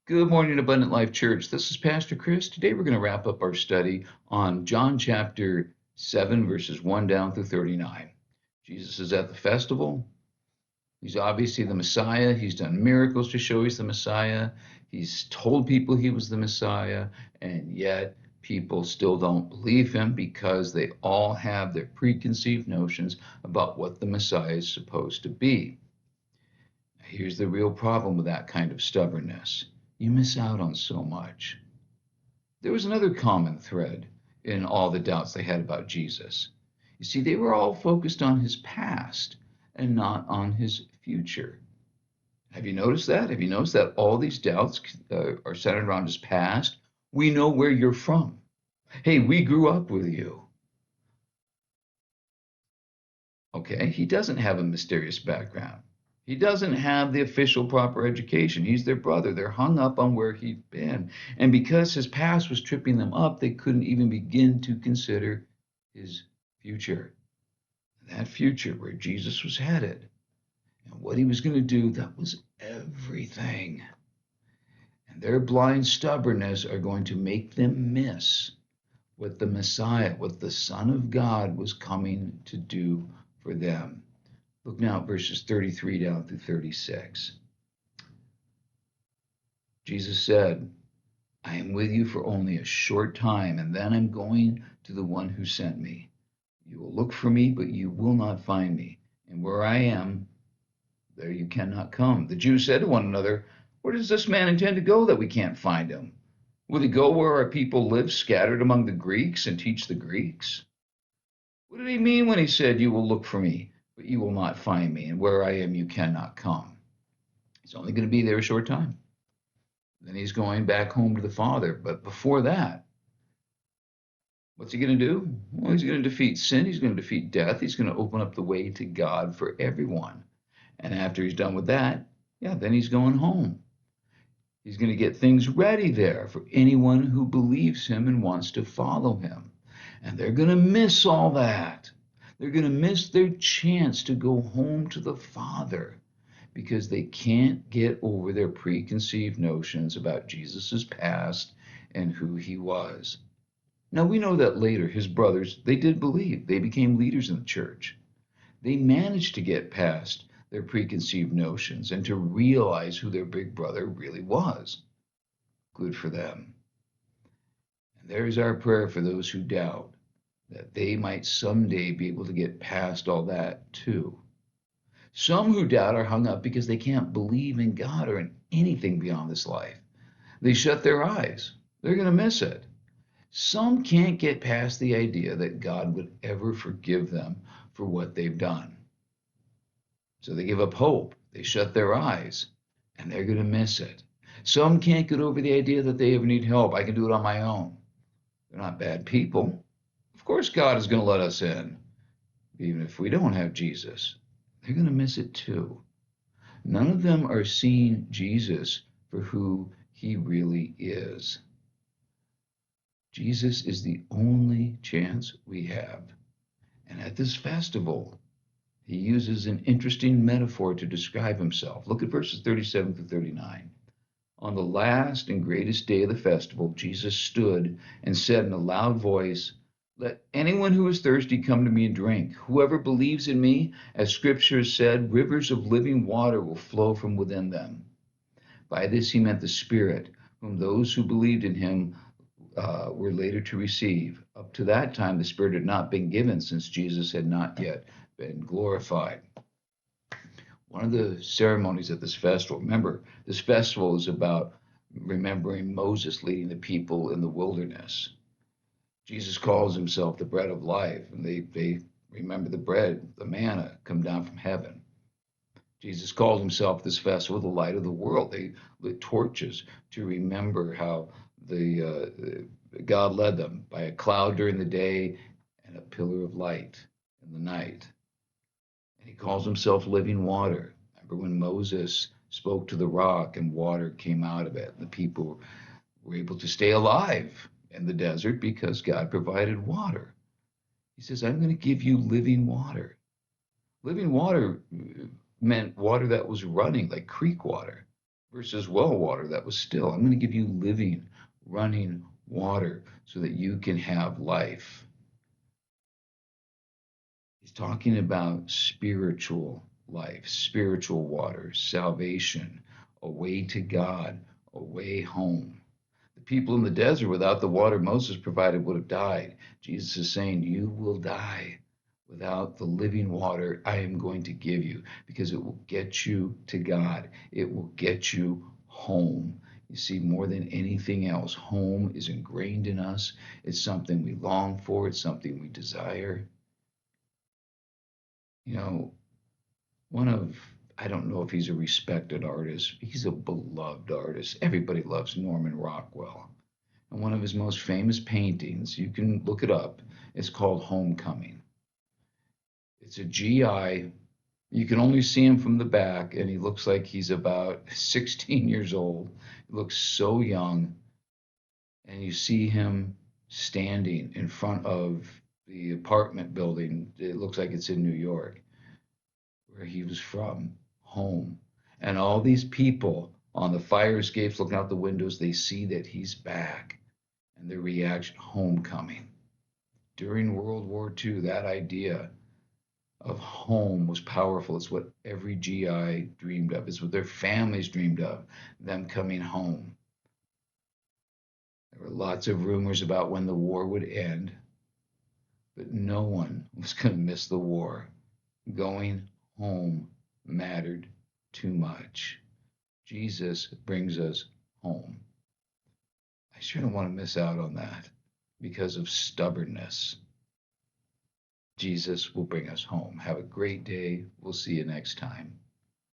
Good morning, Abundant Life Church. This is Pastor Chris. Today we're going to wrap up our study on John chapter 7, verses 1 down through 39. Jesus is at the festival. He's obviously the Messiah. He's done miracles to show he's the Messiah. He's told people he was the Messiah, and yet people still don't believe him because they all have their preconceived notions about what the Messiah is supposed to be. Here's the real problem with that kind of stubbornness. You miss out on so much. There was another common thread in all the doubts they had about Jesus. You see, they were all focused on his past and not on his future. Have you noticed that? Have you noticed that all these doubts are centered around his past? We know where you're from. Hey, we grew up with you. Okay, he doesn't have a mysterious background. He doesn't have the official proper education. He's their brother. They're hung up on where he'd been. And because his past was tripping them up, they couldn't even begin to consider his future. That future where Jesus was headed and what he was going to do, that was everything. And their blind stubbornness are going to make them miss what the Messiah, what the Son of God was coming to do for them. Look now at verses 33 down through 36. Jesus said, I am with you for only a short time, and then I'm going to the one who sent me. You will look for me, but you will not find me. And where I am, there you cannot come. The Jews said to one another, where does this man intend to go that we can't find him? Will he go where our people live, scattered among the Greeks, and teach the Greeks? What did he mean when he said, you will look for me, but you will not find me, and where I am, you cannot come? He's only going to be there a short time. Then he's going back home to the Father. But before that, what's he going to do? Well, he's going to defeat sin. He's going to defeat death. He's going to open up the way to God for everyone. And after he's done with that, then he's going home. He's going to get things ready there for anyone who believes him and wants to follow him. And they're going to miss all that. They're going to miss their chance to go home to the Father because they can't get over their preconceived notions about Jesus's past and who he was. Now, we know that later his brothers, they did believe. They became leaders in the church. They managed to get past their preconceived notions and to realize who their big brother really was. Good for them. And there's our prayer for those who doubt, that they might someday be able to get past all that too. Some who doubt are hung up because they can't believe in God or in anything beyond this life. They shut their eyes. They're going to miss it. Some can't get past the idea that God would ever forgive them for what they've done. So they give up hope. They shut their eyes, and they're going to miss it. Some can't get over the idea that they ever need help. I can do it on my own. They're not bad people. Of course, God is going to let us in, even if we don't have Jesus. They're going to miss it too. None of them are seeing Jesus for who he really is. Jesus is the only chance we have. And at this festival, he uses an interesting metaphor to describe himself. Look at verses 37 through 39. On the last and greatest day of the festival, Jesus stood and said in a loud voice, let anyone who is thirsty come to me and drink. Whoever believes in me, as Scripture has said, rivers of living water will flow from within them. By this he meant the Spirit, whom those who believed in him were later to receive. Up to that time, the Spirit had not been given, since Jesus had not yet been glorified. One of the ceremonies at this festival, remember, this festival is about remembering Moses leading the people in the wilderness. Jesus calls himself the bread of life, and they remember the bread, the manna, come down from heaven. Jesus called himself this festival the light of the world. They lit torches to remember how God led them by a cloud during the day and a pillar of light in the night. And he calls himself living water. Remember when Moses spoke to the rock and water came out of it, and the people were able to stay alive in the desert because God provided water. He says, I'm going to give you living water. Living water meant water that was running, like creek water, versus well water that was still. I'm going to give you living, running water so that you can have life. He's talking about spiritual life, spiritual water, salvation, a way to God, a way home. The people in the desert without the water Moses provided would have died. Jesus is saying, you will die without the living water I am going to give you, because it will get you to God. It will get you home. You see, more than anything else, home is ingrained in us. It's something we long for. It's something we desire. You know, one of, I don't know if he's a respected artist. He's a beloved artist. Everybody loves Norman Rockwell. And one of his most famous paintings, you can look it up, it's called Homecoming. It's a GI. You can only see him from the back, and he looks like he's about 16 years old. He looks so young. And you see him standing in front of the apartment building. It looks like it's in New York, where he was from, home. And all these people on the fire escapes looking out the windows, they see that he's back. And their reaction, homecoming. During World War II, that idea of home was powerful. It's what every GI dreamed of. It's what their families dreamed of, them coming home. There were lots of rumors about when the war would end, but no one was going to miss the war. Going home mattered too much. Jesus brings us home. I sure don't want to miss out on that because of stubbornness. Jesus will bring us home. Have a great day. We'll see you next time.